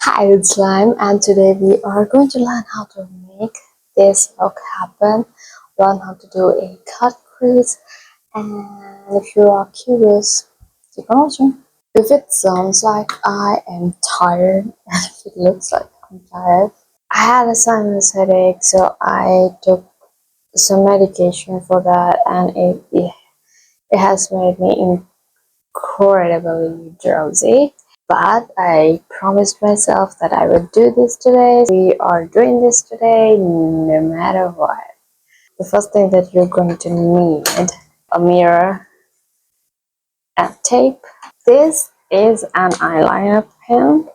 Hi, it's Lime, and today we are going to learn how to make this look happen, learn how to do a cut crease, and if you are curious, keep on watching. If it sounds like I am tired, and if it looks like I'm tired, I had a sinus headache, so I took some medication for that, and it has made me incredibly drowsy. But I promised myself that I would do this today. We are doing this today no matter what. The first thing that you're going to need a mirror and tape. This is an eyeliner pen,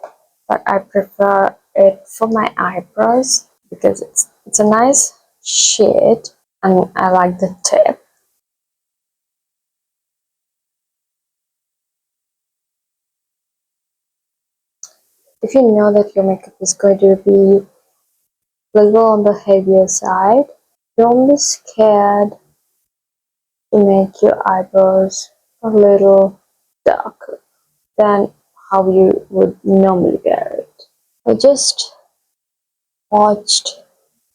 but I prefer it for my eyebrows because it's a nice shade and I like the tip. If you know that your makeup is going to be a little on the heavier side, don't be scared to make your eyebrows a little darker than how you would normally wear it. I just watched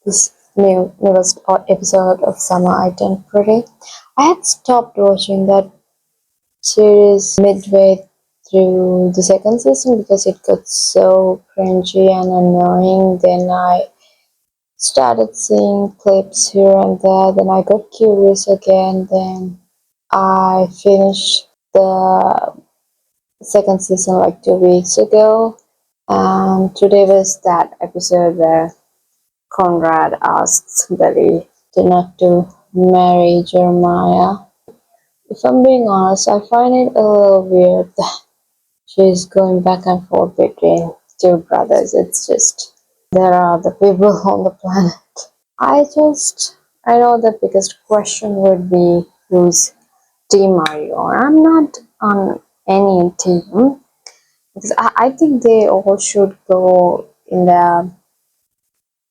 this newest episode of Summer I Turned Pretty. I had stopped watching that series midway through the second season because it got so cringy and annoying. Then I started seeing clips here and there. Then I got curious again. Then I finished the second season like 2 weeks ago, and today was that episode where Conrad asks Billy to not to marry Jeremiah. If I'm being honest, I find it a little weird that she's going back and forth between two brothers. It's just there are other people on the planet. I know the biggest question would be who's team are you on? I'm not on any team because I think they all should go in their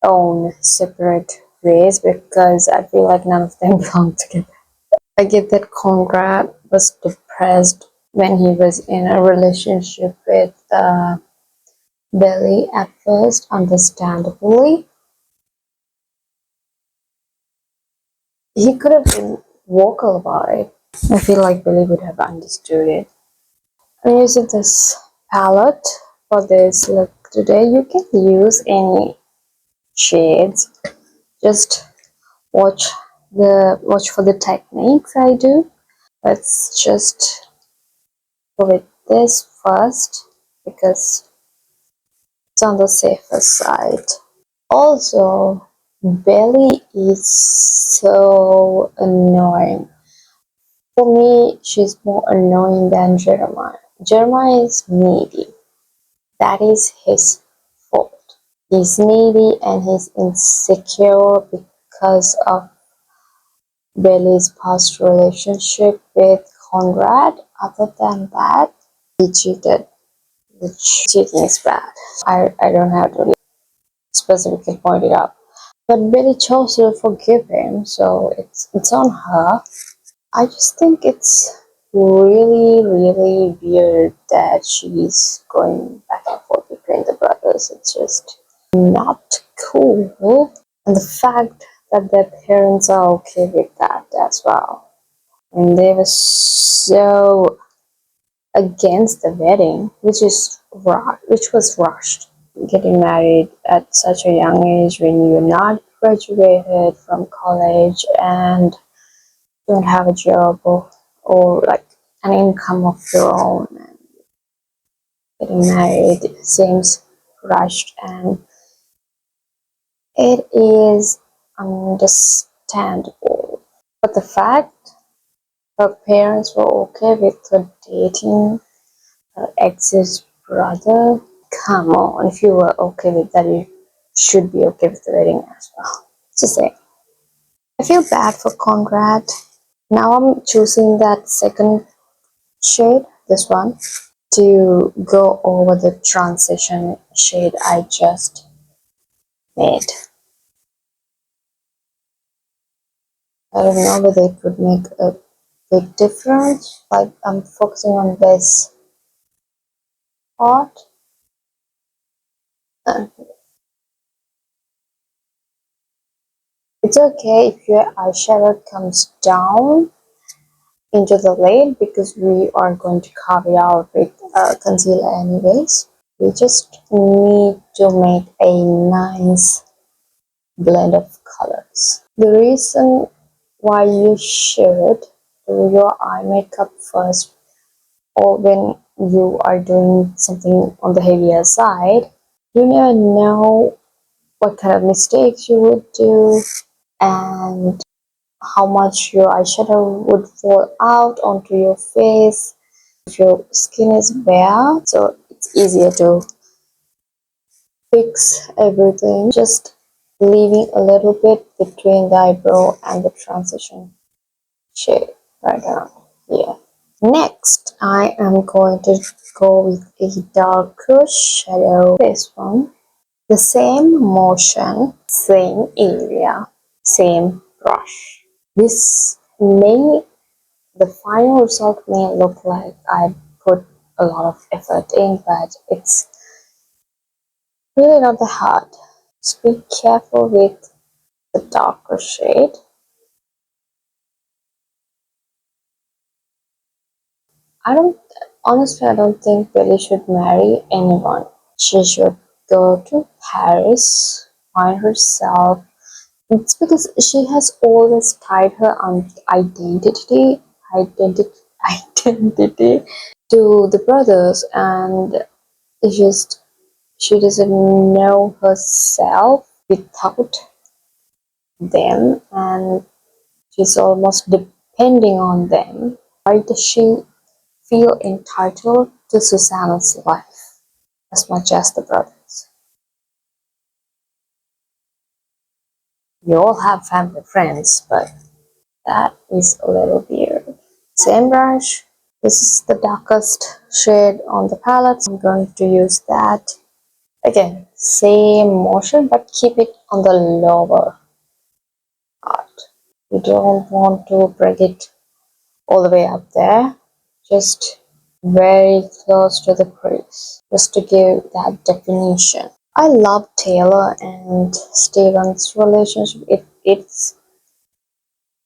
own separate ways because I feel like none of them belong together. I get that Conrad was depressed when he was in a relationship with Billy at first, understandably. He could have been vocal about it. I feel like Billy would have understood it. I'm using this palette for this look today. You can use any shades. Just watch for the techniques I do. Let's just go with this first because it's on the safer side. Also, Belly is so annoying. For me, she's more annoying than Jeremiah. Jeremiah is needy. That is his fault. He's needy and he's insecure because of Billy's past relationship with Conrad. Other than that, he cheated, which cheating is bad. I don't have to specifically point it out. But Billy chose to forgive him, so it's on her. I just think it's really weird that she's going back and forth between the brothers. It's just not cool. And the fact that their parents are okay with that as well. And they were so against the wedding, which was rushed. Getting married at such a young age when you're not graduated from college and don't have a job or like an income of your own, and getting married seems rushed, and it is understandable. But the fact her parents were okay with her dating her ex's brother, come on, if you were okay with that, you should be okay with the wedding as well. Just say, I feel bad for Conrad. Now I'm choosing that second shade, this one, to go over the transition shade I just made. I don't know whether it would make a big difference. Like I'm focusing on this part. Uh, It's okay if your eyeshadow comes down into the lid because we are going to cover it out with concealer anyways. We just need to make a nice blend of colors. The reason why you should do your eye makeup first, or when you are doing something on the heavier side, you never know what kind of mistakes you would do and how much your eyeshadow would fall out onto your face if your skin is bare. So it's easier to fix everything, just leaving a little bit between the eyebrow and the transition shade right around here. Next, I am going to go with a darker shadow. This one, the same motion, same area, same brush. This may, the final result may look like I put a lot of effort in, but it's really not that hard. Just be careful with the darker shade. I don't, honestly, I don't think Billy should marry anyone. She should go to Paris, find herself. It's because she has always tied her identity, identity to the brothers, and it's just she doesn't know herself without them, and she's almost depending on them. Why does she feel entitled to Susanna's life as much as the brothers? You all have family friends, but that is a little weird. Same brush. This is the darkest shade on the palette, so I'm going to use that. Again, same motion, but keep it on the lower part. You don't want to bring it all the way up there. Just very close to the crease, just to give that definition. I love Taylor and Steven's relationship. It's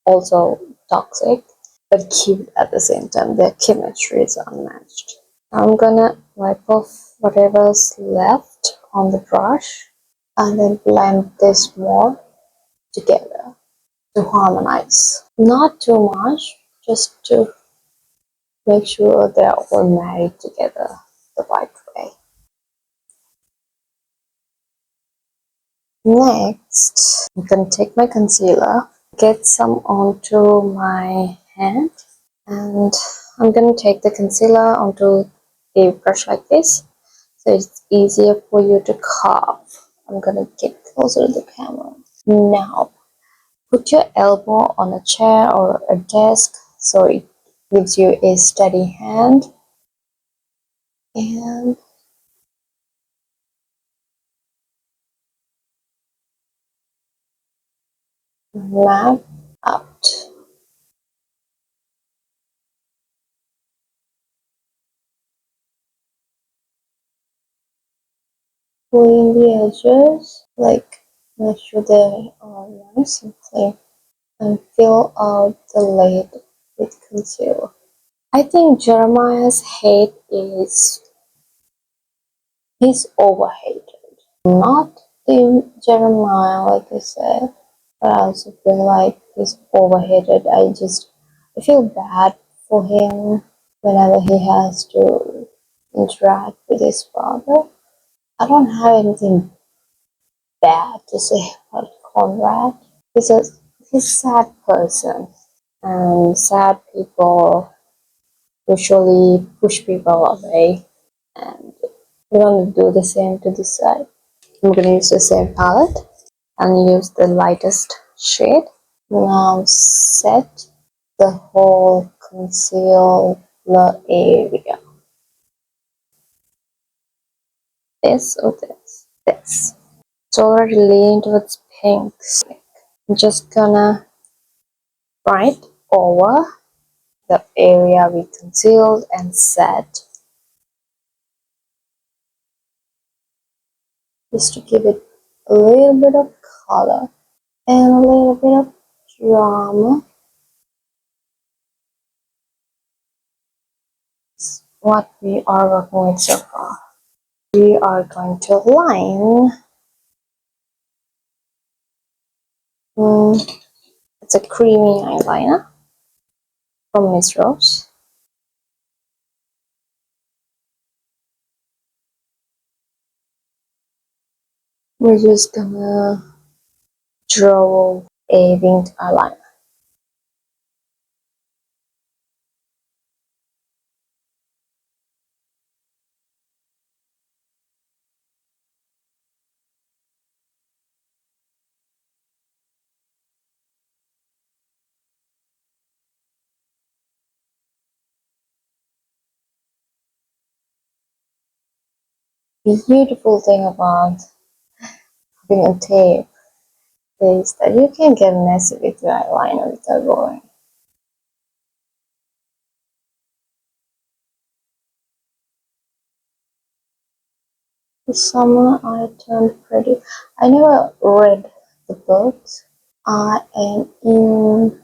also toxic, but cute at the same time. Their chemistry is unmatched. I'm gonna wipe off whatever's left on the brush and then blend this more together to harmonize. Not too much, just to make sure they're all married together the right way. Next, I'm gonna take my concealer, get some onto my hand, and I'm gonna take the concealer onto a brush like this so it's easier for you to carve. I'm gonna get closer to the camera. Now, put your elbow on a chair or a desk so it gives you a steady hand, and map out. Clean the edges, like make sure they are nice and clean, and fill out the lid with concealer. I think Jeremiah's hate is he's overhated. Not the Jeremiah, like I said, but I also feel like he's overhated. I feel bad for him whenever he has to interact with his father. I don't have anything bad to say about Conrad. He's a sad person, and sad people usually push people away, and we're gonna do the same to this side. I'm gonna use the same palette and use the lightest shade. Now set the whole concealer area. This or this? This. It's already leaning towards pink. I'm just gonna write over the area we concealed and set. just to give it a little bit of color and a little bit of drama. What we are working with so far. We are going to line. It's a creamy eyeliner from Miss Rose. We're just gonna draw a winged eyeliner. The beautiful thing about having a tape is that you can get messy with your eyeliner without worrying. This summer I turned pretty. I never read the books. I am in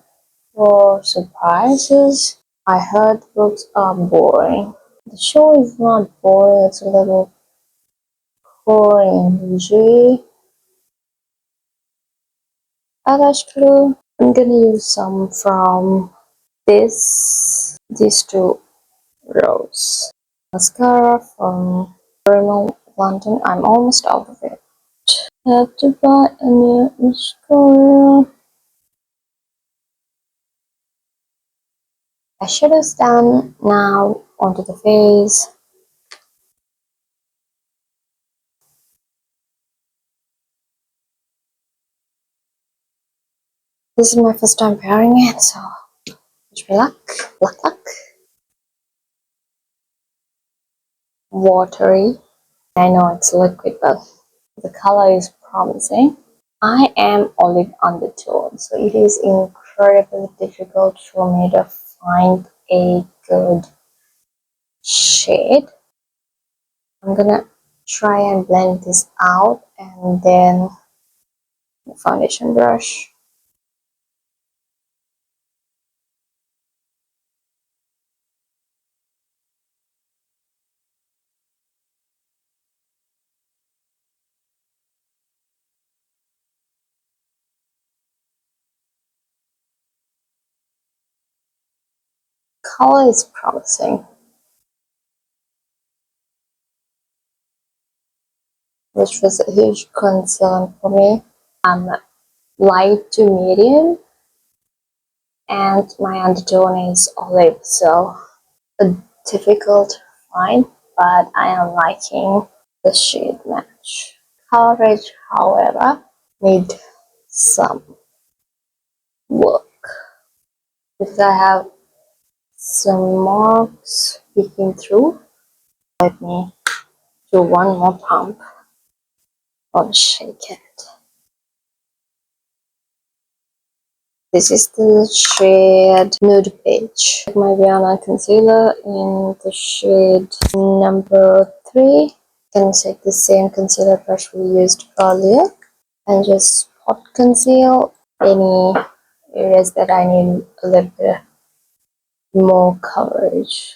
for surprises. I heard books are boring. The show is not boring, it's a little cringy. Actually, I'm gonna use some from these two rows. Mascara from Rimmel London. I'm almost out of it. Have to buy a new mascara. Eyeshadows done. Now onto the face. This is my first time wearing it, so wish me luck. Luck. Watery. I know it's liquid, but the color is promising. I am olive undertone, so it is incredibly difficult for me to find a good shade. I'm gonna try and blend this out and then the foundation brush. Color is promising, which was a huge concern for me. I'm light to medium and my undertone is olive, so a difficult find, but I am liking the shade match. Coverage, however, need some work because I have some marks peeking through. Let me do one more pump or shake it. This is the shade Nude Beige. My Rihanna concealer in the shade number 3. Can take the same concealer brush we used earlier and just spot conceal any areas that I need a little bit more coverage.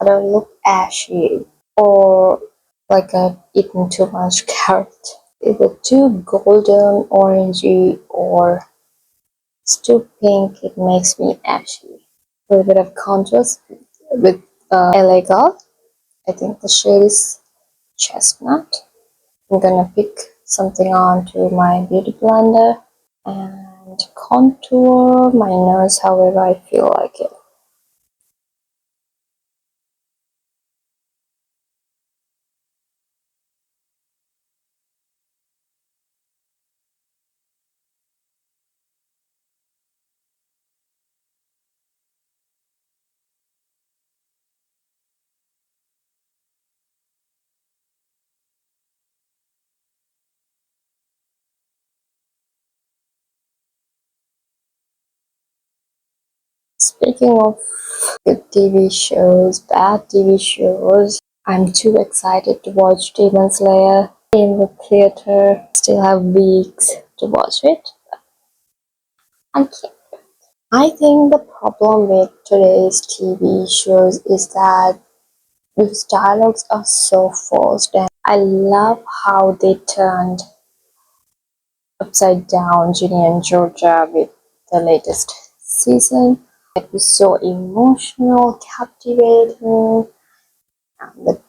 I don't look ashy or like I've eaten too much carrot. Either too golden, orangey, or it's too pink. It makes me ashy. A little bit of contrast with LA Girl. I think the shade is chestnut. I'm gonna pick something onto my beauty blender and contour my nose however I feel like it. Speaking of good TV shows, bad TV shows, I'm too excited to watch Demon Slayer in the theater. Still have weeks to watch it. I can't. I think the problem with today's TV shows is that these dialogues are so forced, and I love how they turned upside down Ginny and Georgia with the latest season. It was so emotional, captivating, and the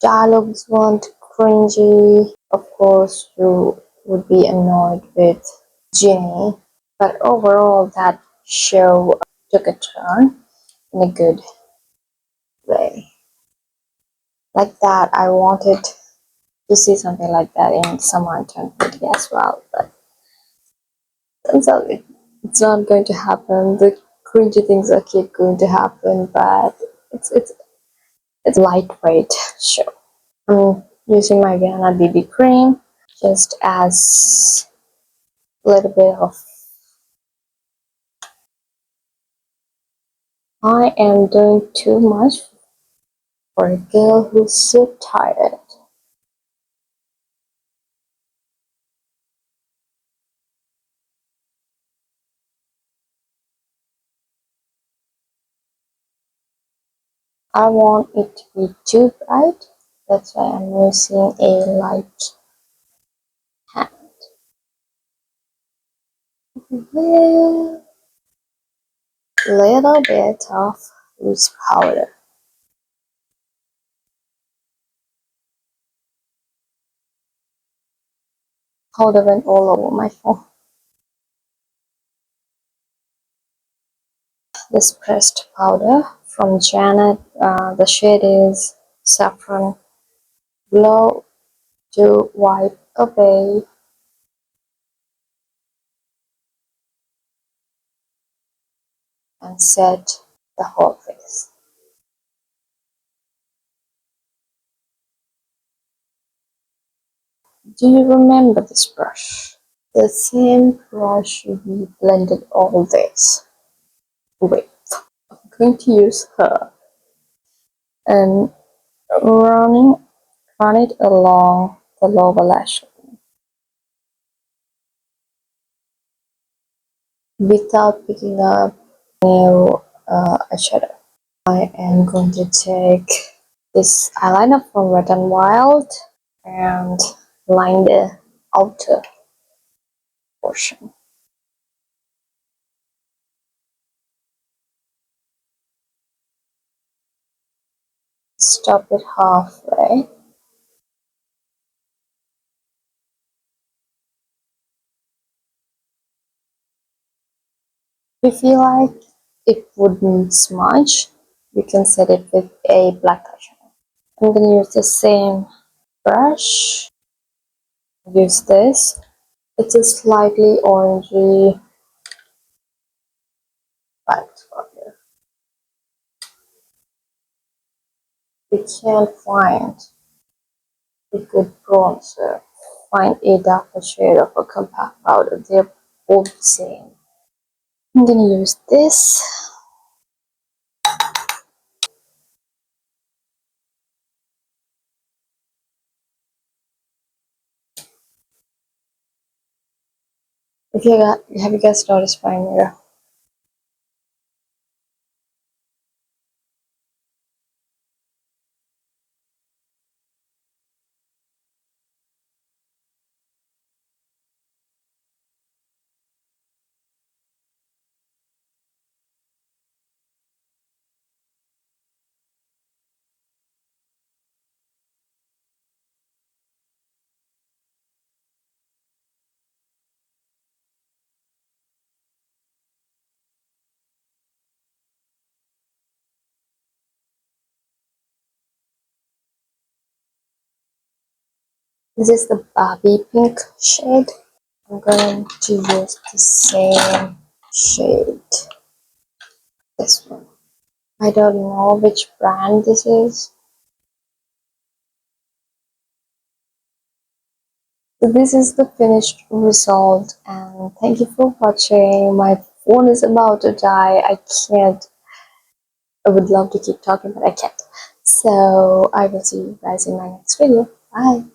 dialogues weren't cringy. Of course, you would be annoyed with Ginny, but overall, that show took a turn in a good way. Like that, I wanted to see something like that in Summer Eternity as well, but turns out it's not going to happen. The cringy things are keep going to happen, but it's a lightweight show. I'm using my Vienna BB cream just as a little bit of. I am doing too much for a girl who's so tired. I want it to be too bright. That's why I'm using a light hand. With little bit of loose powder. Powder went all over my phone. This pressed powder from Janet. The shade is Saffron Glow to wipe away and set the whole face. Do you remember this brush? The same brush we blended all this with. I'm going to use her and running run it along the lower lash line without picking up new eyeshadow. I am going to take this eyeliner from Wet n Wild and line the outer portion. Stop it halfway. If you like it wouldn't smudge, you can set it with a black eyeshadow. I'm going to use the same brush. Use this. It's a slightly orangey black spot here. We can't find a good bronzer. Find a darker shade of a compact powder. They're both the same. I'm going to use this. Have you guys noticed my mirror? This is the Barbie pink shade. I'm going to use the same shade. This one. I don't know which brand this is. So this is the finished result, and thank you for watching my phone is about to die. I can't. I would love to keep talking, but I can't. So I will see you guys in my next video. Bye.